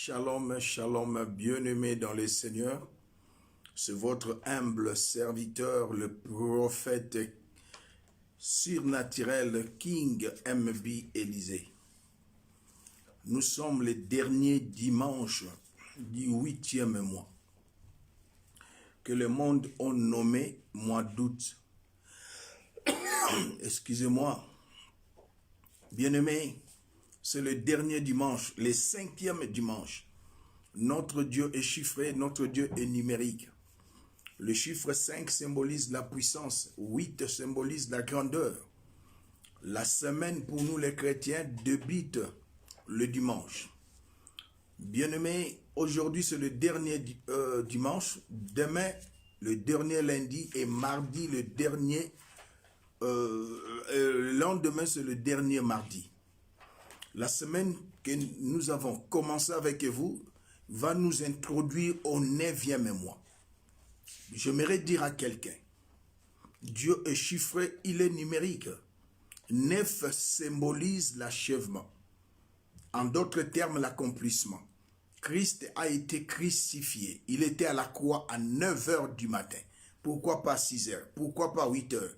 Shalom, shalom, bien-aimés dans le Seigneur. C'est votre humble serviteur, le prophète surnaturel King MB Élysée. Nous sommes les derniers dimanches du 8e mois, que le monde a nommé mois d'août. Excusez-moi. Bien-aimés, c'est le dernier dimanche, le 5e dimanche. Notre Dieu est chiffré, notre Dieu est numérique. Le chiffre 5 symbolise la puissance, 8 symbolise la grandeur. La semaine pour nous les chrétiens débute le dimanche. Bien-aimés, aujourd'hui c'est le dernier dimanche, demain le dernier lundi et mardi le dernier, lendemain c'est le dernier mardi. La semaine que nous avons commencé avec vous va nous introduire au 9e mois. J'aimerais dire à quelqu'un, Dieu est chiffré, il est numérique. 9 symbolise l'achèvement. En d'autres termes, l'accomplissement. Christ a été crucifié. Il était à la croix à 9 heures du matin. Pourquoi pas 6 heures? Pourquoi pas 8 heures?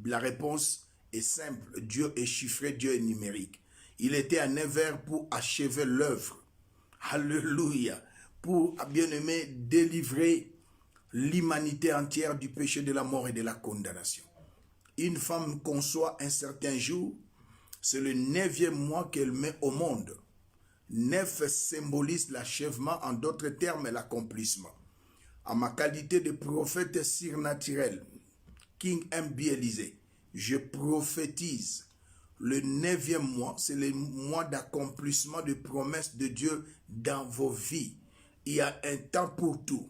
La réponse est simple. Dieu est chiffré, Dieu est numérique. Il était à 9 heures pour achever l'œuvre. Alléluia. Pour, bien-aimé, délivrer l'humanité entière du péché, de la mort et de la condamnation. Une femme conçoit un certain jour, c'est le 9e mois qu'elle met au monde. 9 symbolise l'achèvement, en d'autres termes, l'accomplissement. En ma qualité de prophète surnaturel, King MB Élysée, je prophétise. Le 9e mois, c'est le mois d'accomplissement de promesses de Dieu dans vos vies. Il y a un temps pour tout.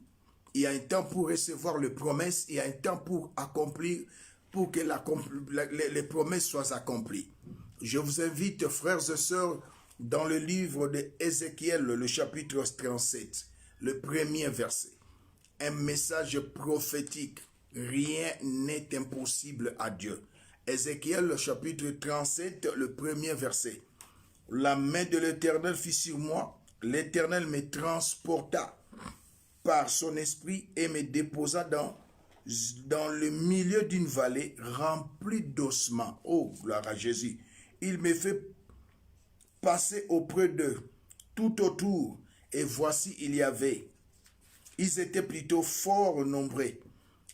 Il y a un temps pour recevoir les promesses. Il y a un temps pour accomplir, pour que les promesses soient accomplies. Je vous invite, frères et sœurs, dans le livre d'Ézéchiel, le chapitre 37, le premier verset. Un message prophétique. Rien n'est impossible à Dieu. Ézéchiel, le chapitre 37, le premier verset. La main de l'Éternel fut sur moi. L'Éternel me transporta par son esprit et me déposa dans le milieu d'une vallée remplie d'ossements. Oh, gloire à Jésus. Il me fait passer auprès d'eux, tout autour. Et voici, ils étaient plutôt fort nombreux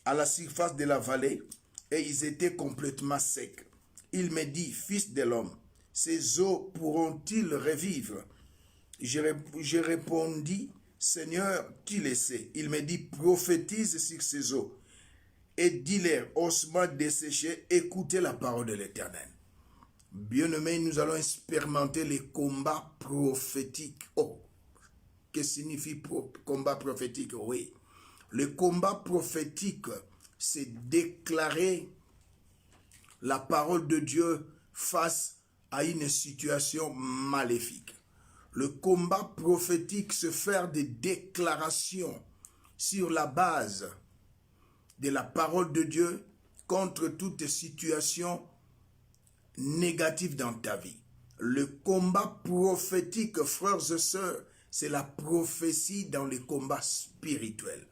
à la surface de la vallée, et ils étaient complètement secs. Il me dit, fils de l'homme, ces eaux pourront-ils revivre? Je répondis, Seigneur, qui le sait? Il me dit, prophétise sur ces eaux et dis-leur, ossements desséchés, écoutez la parole de l'Éternel. Bien-aimés, nous allons expérimenter les combats prophétiques. Oh, que signifie combat prophétique? Oui, le combat prophétique, c'est déclarer la parole de Dieu face à une situation maléfique. Le combat prophétique, c'est faire des déclarations sur la base de la parole de Dieu contre toute situation négative dans ta vie. Le combat prophétique, frères et sœurs, c'est la prophétie dans les combats spirituels.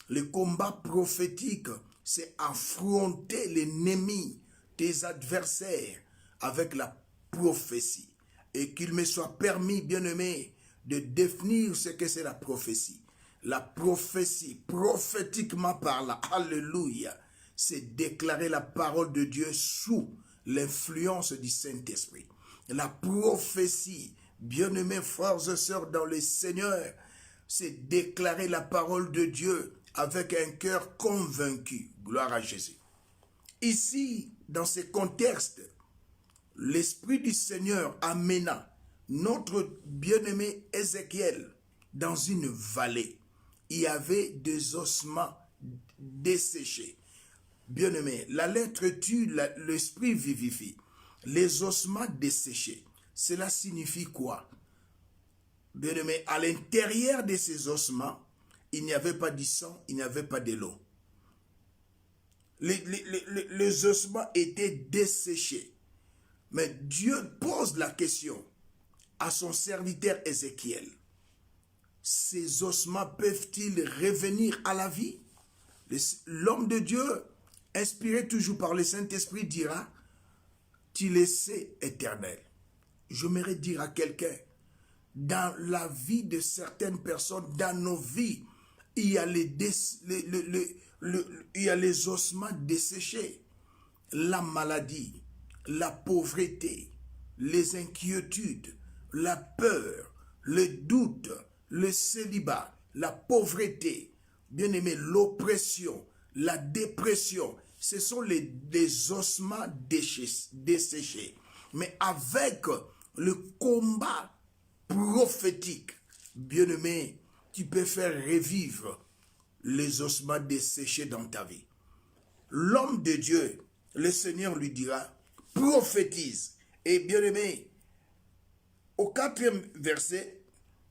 Le combat prophétique, c'est affronter l'ennemi, tes adversaires, avec la prophétie. Et qu'il me soit permis, bien-aimé, de définir ce que c'est la prophétie. La prophétie, prophétiquement parlant, alléluia, c'est déclarer la parole de Dieu sous l'influence du Saint-Esprit. La prophétie, bien-aimés frères et sœurs dans le Seigneur, c'est déclarer la parole de Dieu avec un cœur convaincu. Gloire à Jésus. Ici, dans ce contexte, l'Esprit du Seigneur amena notre bien-aimé Ézéchiel dans une vallée. Il y avait des ossements desséchés. Bien-aimé, la lettre tue, l'Esprit vivifie. Les ossements desséchés, cela signifie quoi? Bien-aimé, à l'intérieur de ces ossements, il n'y avait pas du sang, il n'y avait pas de l'eau. Les ossements étaient desséchés. Mais Dieu pose la question à son serviteur Ézéchiel. ces ossements peuvent-ils revenir à la vie? L'homme de Dieu, inspiré toujours par le Saint-Esprit, dira, tu le sais, Éternel. J'aimerais dire à quelqu'un, dans la vie de certaines personnes, dans nos vies, il y a les ossements desséchés, la maladie, la pauvreté, les inquiétudes, la peur, le doute, le célibat, la pauvreté, bien-aimé, l'oppression, la dépression. Ce sont les ossements desséchés. Mais avec le combat prophétique, bien-aimé, tu peux faire revivre les ossements desséchés dans ta vie. L'homme de Dieu, le Seigneur lui dira, prophétise. Et bien-aimé, au 4e verset,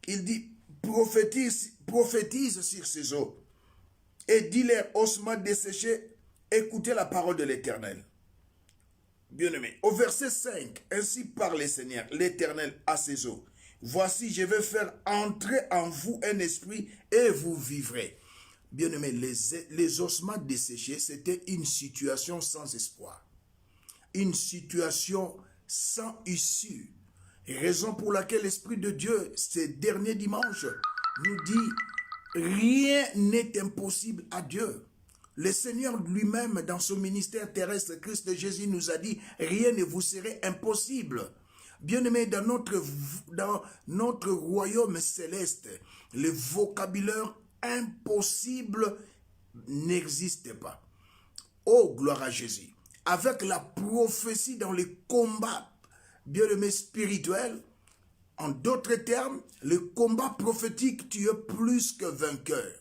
il dit, prophétise sur ces eaux. Et dis-leur, ossements desséchés, écoutez la parole de l'Éternel. Bien-aimé, au verset 5, ainsi parle le Seigneur, l'Éternel à ses eaux. Voici, je vais faire entrer en vous un esprit et vous vivrez. Bien-aimé, les ossements desséchés, c'était une situation sans espoir. Une situation sans issue. Raison pour laquelle l'Esprit de Dieu, ces derniers dimanches, nous dit, rien n'est impossible à Dieu. Le Seigneur lui-même, dans son ministère terrestre, Christ Jésus nous a dit, rien ne vous serait impossible. Bien-aimés, dans notre royaume céleste, le vocabulaire impossible n'existe pas. Oh, gloire à Jésus. Avec la prophétie dans les combats, bien-aimés, spirituels, en d'autres termes, le combat prophétique, tu es plus que vainqueur.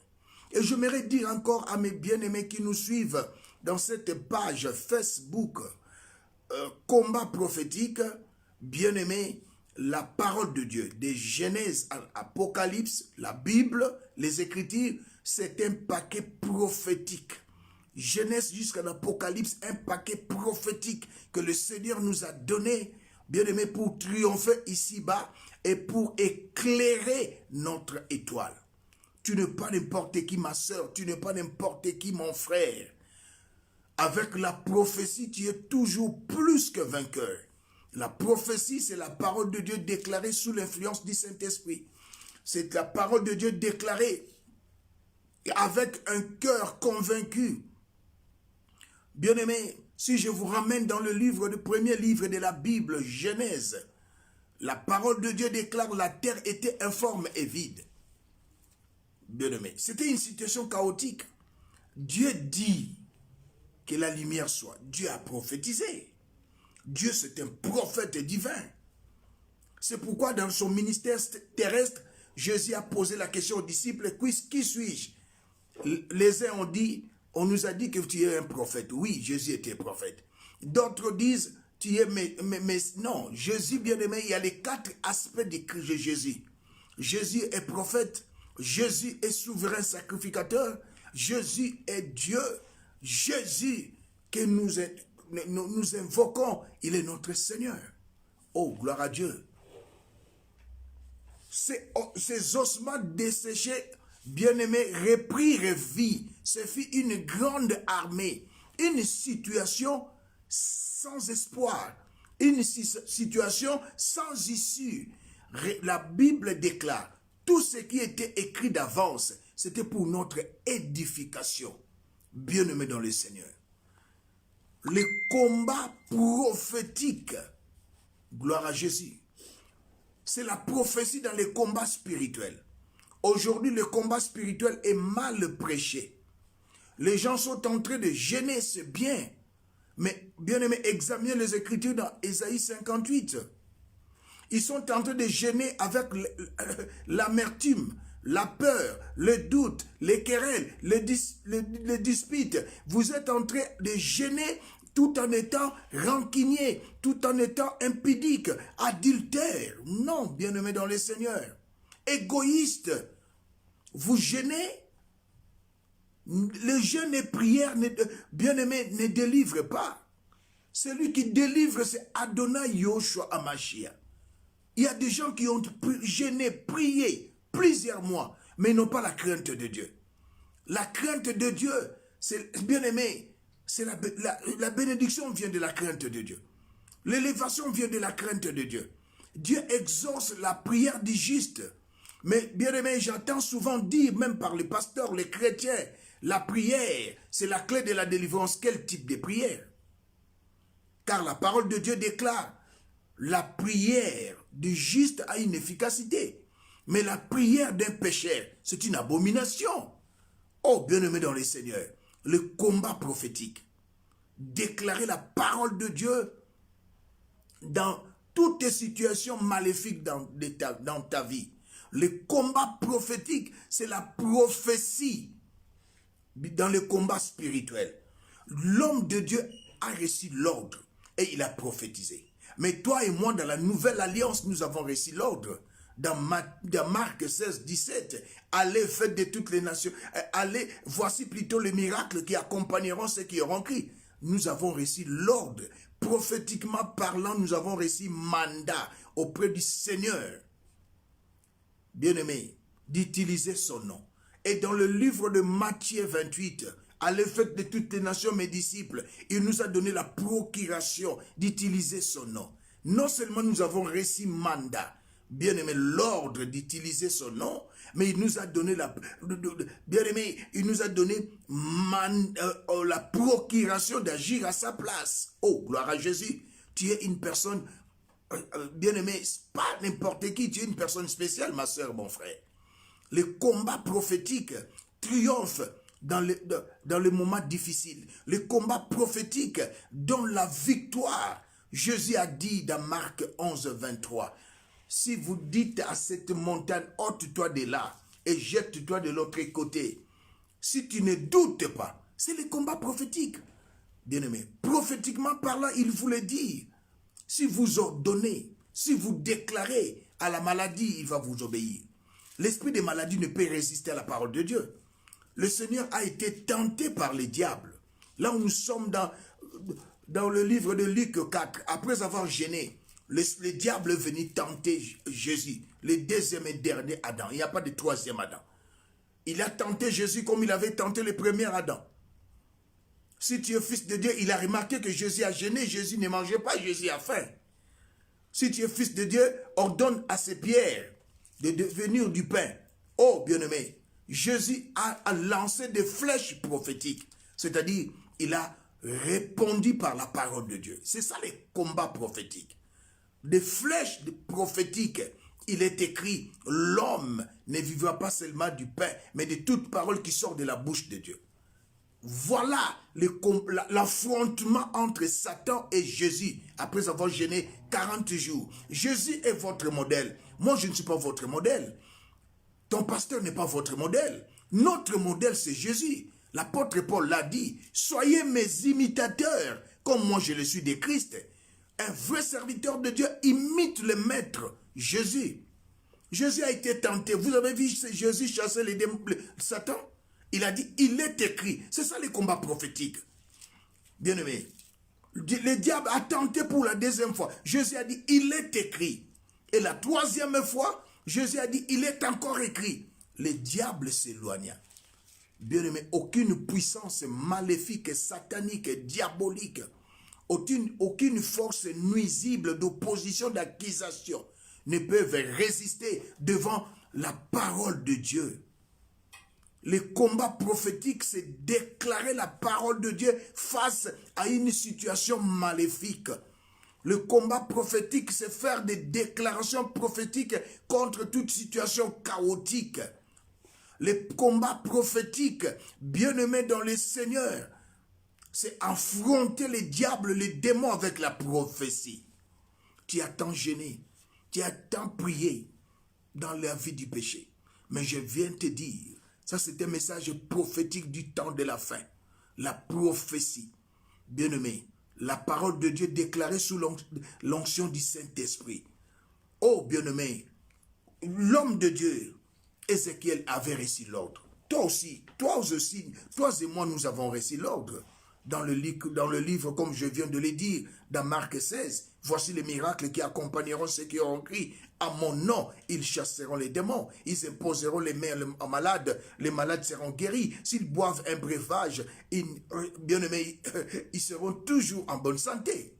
Et j'aimerais dire encore à mes bien-aimés qui nous suivent dans cette page Facebook, combat prophétique, bien-aimés, la parole de Dieu, des Genèse à Apocalypse, la Bible, les Écritures, c'est un paquet prophétique. Genèse jusqu'à l'Apocalypse, un paquet prophétique que le Seigneur nous a donné, bien-aimés, pour triompher ici-bas et pour éclairer notre étoile. Tu n'es pas n'importe qui, ma soeur, tu n'es pas n'importe qui, mon frère. Avec la prophétie, tu es toujours plus que vainqueur. La prophétie, c'est la parole de Dieu déclarée sous l'influence du Saint-Esprit. C'est la parole de Dieu déclarée avec un cœur convaincu. Bien-aimé, si je vous ramène dans le premier livre de la Bible, Genèse, la parole de Dieu déclare la terre était informe et vide. Bien-aimé, c'était une situation chaotique. Dieu dit que la lumière soit. Dieu a prophétisé. Dieu, c'est un prophète divin. C'est pourquoi dans son ministère terrestre, Jésus a posé la question aux disciples, qui suis-je? Les uns ont dit, on nous a dit que tu es un prophète. Oui, Jésus était prophète. D'autres disent, tu es, mais non, Jésus bien-aimé, il y a les 4 aspects de Jésus. Jésus est prophète, Jésus est souverain sacrificateur, Jésus est Dieu, Jésus que nous invoquons, il est notre Seigneur. Oh, gloire à Dieu. Ces ossements desséchés, bien-aimés, reprirent vie. Ce fut une grande armée, une situation sans espoir, une situation sans issue. La Bible déclare, tout ce qui était écrit d'avance, c'était pour notre édification. Bien-aimés dans le Seigneur. Le combat prophétique, gloire à Jésus, c'est la prophétie dans les combats spirituels. Aujourd'hui, le combat spirituel est mal prêché. Les gens sont en train de gêner, c'est bien. Mais, bien-aimés, examinez les Écritures dans Ésaïe 58. Ils sont en train de gêner avec l'amertume, la peur, le doute, les querelles, les disputes. Vous êtes en train de gêner tout en étant rancunier, tout en étant impudique, adultère. Non, bien-aimé dans le Seigneur. Égoïste. Vous gênez. Le jeûne et prière, bien-aimé, ne délivre pas. Celui qui délivre, c'est Adonai Yoshua Hamashiach. Il y a des gens qui ont gêné, prié, plusieurs mois, mais ils n'ont pas la crainte de Dieu. La crainte de Dieu, c'est, bien aimé, c'est la bénédiction vient de la crainte de Dieu. L'élévation vient de la crainte de Dieu. Dieu exauce la prière du juste. Mais bien aimé, j'entends souvent dire, même par les pasteurs, les chrétiens, la prière, c'est la clé de la délivrance. Quel type de prière? Car la parole de Dieu déclare, la prière du juste a une efficacité. Mais la prière d'un pécheur, c'est une abomination. Oh, bien-aimé dans les Seigneurs, le combat prophétique, déclarer la parole de Dieu dans toutes les situations maléfiques dans ta vie. Le combat prophétique, c'est la prophétie dans le combat spirituel. L'homme de Dieu a reçu l'ordre et il a prophétisé. Mais toi et moi, dans la nouvelle alliance, nous avons reçu l'ordre. Dans Marc 16, 17, allez, faites de toutes les nations, allez, voici plutôt les miracles qui accompagneront ceux qui auront cru. Nous avons reçu l'ordre. Prophétiquement parlant, nous avons reçu mandat auprès du Seigneur, bien-aimé, d'utiliser son nom. Et dans le livre de Matthieu 28, à l'effet de toutes les nations, mes disciples, il nous a donné la procuration d'utiliser son nom. Non seulement nous avons reçu mandat, bien-aimé, l'ordre d'utiliser son nom, mais il nous a donné bien-aimé, il nous a donné la procuration d'agir à sa place. Oh, gloire à Jésus. Tu es une personne, bien-aimé, pas n'importe qui, tu es une personne spéciale, ma soeur, mon frère. Le combat prophétique triomphe dans les moments difficiles. Le combat prophétique donne la victoire. Jésus a dit dans Marc 11, 23, si vous dites à cette montagne, ôte-toi de là et jette-toi de l'autre côté, si tu ne doutes pas, c'est le combat prophétique. Bien-aimé, prophétiquement parlant, il voulait dire, si vous ordonnez, si vous déclarez à la maladie, il va vous obéir. L'esprit des maladies ne peut résister à la parole de Dieu. Le Seigneur a été tenté par les diables. Là où nous sommes dans le livre de Luc 4, après avoir gêné, le diable est venu tenter Jésus, le deuxième et dernier Adam. Il n'y a pas de troisième Adam. Il a tenté Jésus comme il avait tenté le premier Adam. Si tu es fils de Dieu, il a remarqué que Jésus a gêné, Jésus ne mangeait pas, Jésus a faim. Si tu es fils de Dieu, ordonne à ces pierres de devenir du pain. Oh, bien-aimé, Jésus a lancé des flèches prophétiques. C'est-à-dire, il a répondu par la parole de Dieu. C'est ça les combats prophétiques. Des flèches prophétiques. Il est écrit, l'homme ne vivra pas seulement du pain, mais de toute parole qui sort de la bouche de Dieu. Voilà l'affrontement entre Satan et Jésus après avoir gêné 40 jours. Jésus est votre modèle. Moi, je ne suis pas votre modèle. Ton pasteur n'est pas votre modèle. Notre modèle, c'est Jésus. L'apôtre Paul l'a dit. Soyez mes imitateurs, comme moi je le suis de Christ. Un vrai serviteur de Dieu imite le maître, Jésus. Jésus a été tenté. Vous avez vu Jésus chasser les démons, Satan? Il a dit, il est écrit. C'est ça les combats prophétiques. Bien-aimé, le diable a tenté pour la deuxième fois. Jésus a dit, il est écrit. Et la troisième fois, Jésus a dit, il est encore écrit. Le diable s'éloigna. Bien-aimé, aucune puissance maléfique, satanique, diabolique, aucune force nuisible d'opposition, d'accusation ne peuvent résister devant la parole de Dieu. Le combat prophétique, c'est déclarer la parole de Dieu face à une situation maléfique. Le combat prophétique, c'est faire des déclarations prophétiques contre toute situation chaotique. Le combat prophétique, bien-aimé dans le Seigneur, c'est affronter les diables, les démons avec la prophétie. Tu as tant gêné, tu as tant prié dans la vie du péché. Mais je viens te dire, ça c'est un message prophétique du temps de la fin. La prophétie. Bien-aimé, la parole de Dieu déclarée sous l'onction du Saint-Esprit. Oh bien-aimé, l'homme de Dieu, Ézéchiel avait reçu l'ordre. Toi aussi, toi et moi nous avons reçu l'ordre. Dans le livre, comme je viens de le dire, dans Marc 16, Voici les miracles qui accompagneront ceux qui auront crié. À mon nom, ils chasseront les démons. Ils imposeront les mains aux malades. Les malades seront guéris. S'ils boivent un breuvage, bien-aimés, ils seront toujours en bonne santé.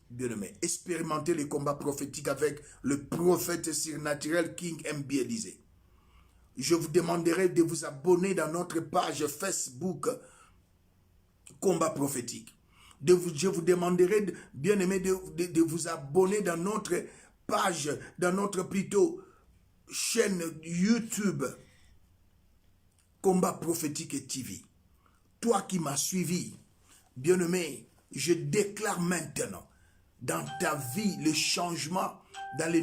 Bien-aimés, expérimentez les combats prophétiques avec le prophète surnaturel King M.B. Élysée. Je vous demanderai de vous abonner dans notre page Facebook Combat prophétique. Je vous demanderai, bien aimé, de vous abonner dans notre page, dans notre plutôt chaîne YouTube Combat prophétique et TV. Toi qui m'as suivi, bien aimé, je déclare maintenant dans ta vie le changement dans le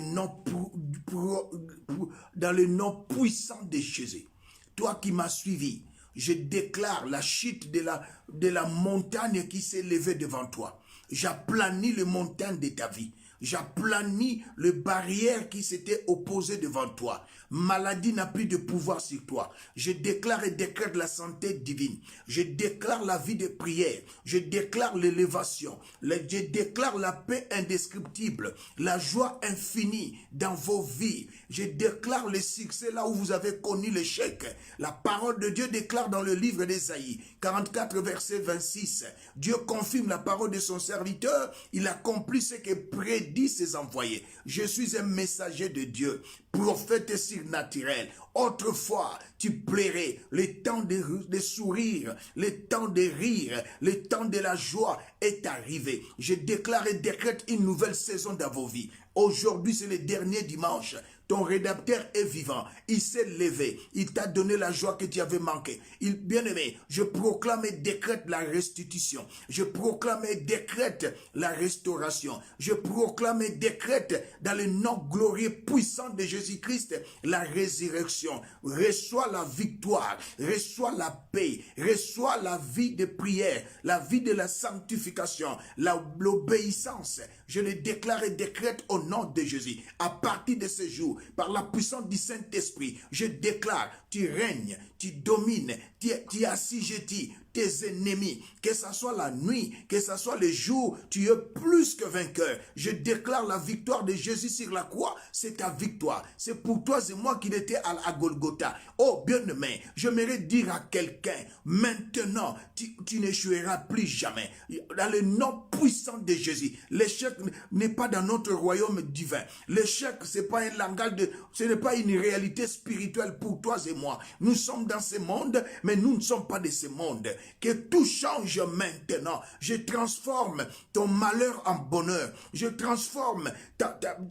nom puissant de Jésus. Toi qui m'as suivi, je déclare la chute de la montagne qui s'est levée devant toi. J'aplanis les montagnes de ta vie. J'aplanis les barrières qui s'étaient opposées devant toi. Maladie n'a plus de pouvoir sur toi. Je déclare et décrète la santé divine. Je déclare la vie de prière. Je déclare l'élévation. Je déclare la paix indescriptible, la joie infinie dans vos vies. Je déclare le succès là où vous avez connu l'échec. La parole de Dieu déclare dans le livre d'Ésaïe 44 verset 26. Dieu confirme la parole de son serviteur. Il accomplit ce que prédit ses envoyés. Je suis un messager de Dieu, prophète surnaturel. Autrefois, tu plairais, le temps de sourire, le temps de rire, le temps de la joie est arrivé. Je déclare et décrète une nouvelle saison dans vos vies. Aujourd'hui, c'est le dernier dimanche. Ton rédacteur est vivant. Il s'est levé. Il t'a donné la joie que tu avais manqué. Bien-aimé, je proclame et décrète la restitution. Je proclame et décrète la restauration. Je proclame et décrète dans le nom glorieux puissant de Jésus-Christ la résurrection. Reçois la victoire. Reçois la paix. Reçois la vie de prière. La vie de la sanctification. L'obéissance. Je le déclare et décrète au nom de Jésus. À partir de ce jour, par la puissance du Saint-Esprit, je déclare, tu règnes, tu domines, tu assujettis tes ennemis, que ce soit la nuit, que ce soit le jour, tu es plus que vainqueur. Je déclare la victoire de Jésus sur la croix, c'est ta victoire. C'est pour toi et moi qui étais à Golgotha. Oh bien-aimé, j'aimerais dire à quelqu'un, maintenant, tu n'échoueras plus jamais. Dans le nom puissant de Jésus, l'échec n'est pas dans notre royaume divin. L'échec, ce n'est pas un langage ce n'est pas une réalité spirituelle pour toi et moi. Nous sommes dans ce monde, mais nous ne sommes pas de ce monde. Que tout change maintenant. Je transforme ton malheur en bonheur. Je transforme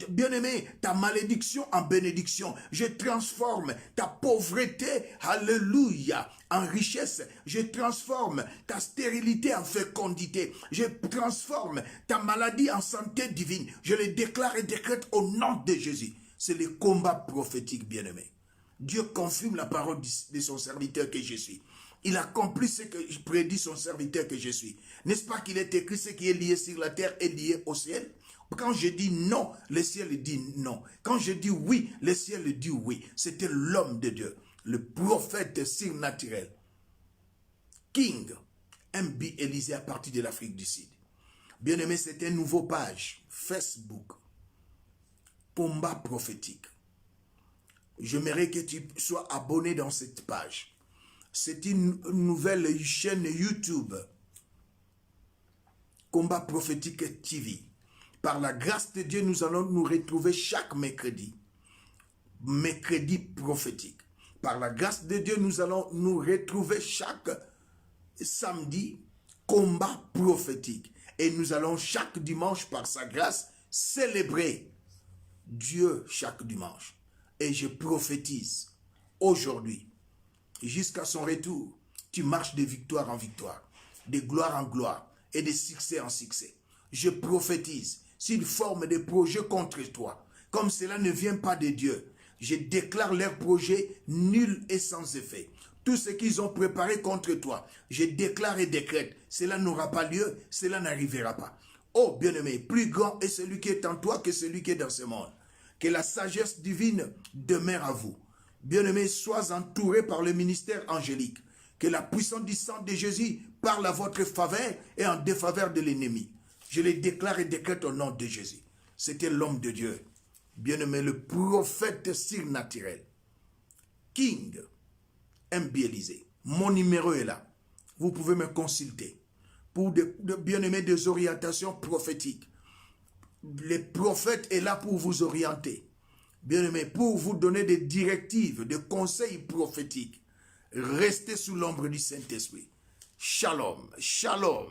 bien-aimé, ta malédiction en bénédiction. Je transforme ta pauvreté, alléluia, en richesse. Je transforme ta stérilité en fécondité. Je transforme ta maladie en santé divine. Je le déclare et décrète au nom de Jésus. C'est le combat prophétique, bien-aimé. Dieu confirme la parole de son serviteur que je suis. Il accomplit ce que prédit son serviteur que je suis. N'est-ce pas qu'il est écrit ce qui est lié sur la terre est lié au ciel? Quand je dis non, le ciel dit non. Quand je dis oui, le ciel dit oui. C'était l'homme de Dieu, le prophète surnaturel, King M.B. Élysée à partir de l'Afrique du Sud. Bien-aimé, c'est une nouvelle page Facebook, combat prophétique. J'aimerais que tu sois abonné dans cette page. C'est une nouvelle chaîne YouTube, Combat prophétique TV. Par la grâce de Dieu, nous allons nous retrouver chaque mercredi. Mercredi prophétique. Par la grâce de Dieu, nous allons nous retrouver chaque samedi, combat prophétique. Et nous allons chaque dimanche, par sa grâce, célébrer Dieu chaque dimanche. Et je prophétise aujourd'hui, jusqu'à son retour, tu marches de victoire en victoire, de gloire en gloire et de succès en succès. Je prophétise, s'ils forment des projets contre toi, comme cela ne vient pas de Dieu, je déclare leurs projets nuls et sans effet. Tout ce qu'ils ont préparé contre toi, je déclare et décrète, cela n'aura pas lieu, cela n'arrivera pas. Oh bien-aimé, plus grand est celui qui est en toi que celui qui est dans ce monde. Que la sagesse divine demeure à vous. Bien-aimés, sois entourés par le ministère angélique. Que la puissance du sang de Jésus parle à votre faveur et en défaveur de l'ennemi. Je les déclare et décrète au nom de Jésus. C'était l'homme de Dieu. Bien-aimé, le prophète surnaturel. King M. Bielizé. Mon numéro est là. Vous pouvez me consulter. Pour bien-aimé, des orientations prophétiques. Le prophète est là pour vous orienter. Bien-aimé, pour vous donner des directives, des conseils prophétiques. Restez sous l'ombre du Saint-Esprit. Shalom, shalom,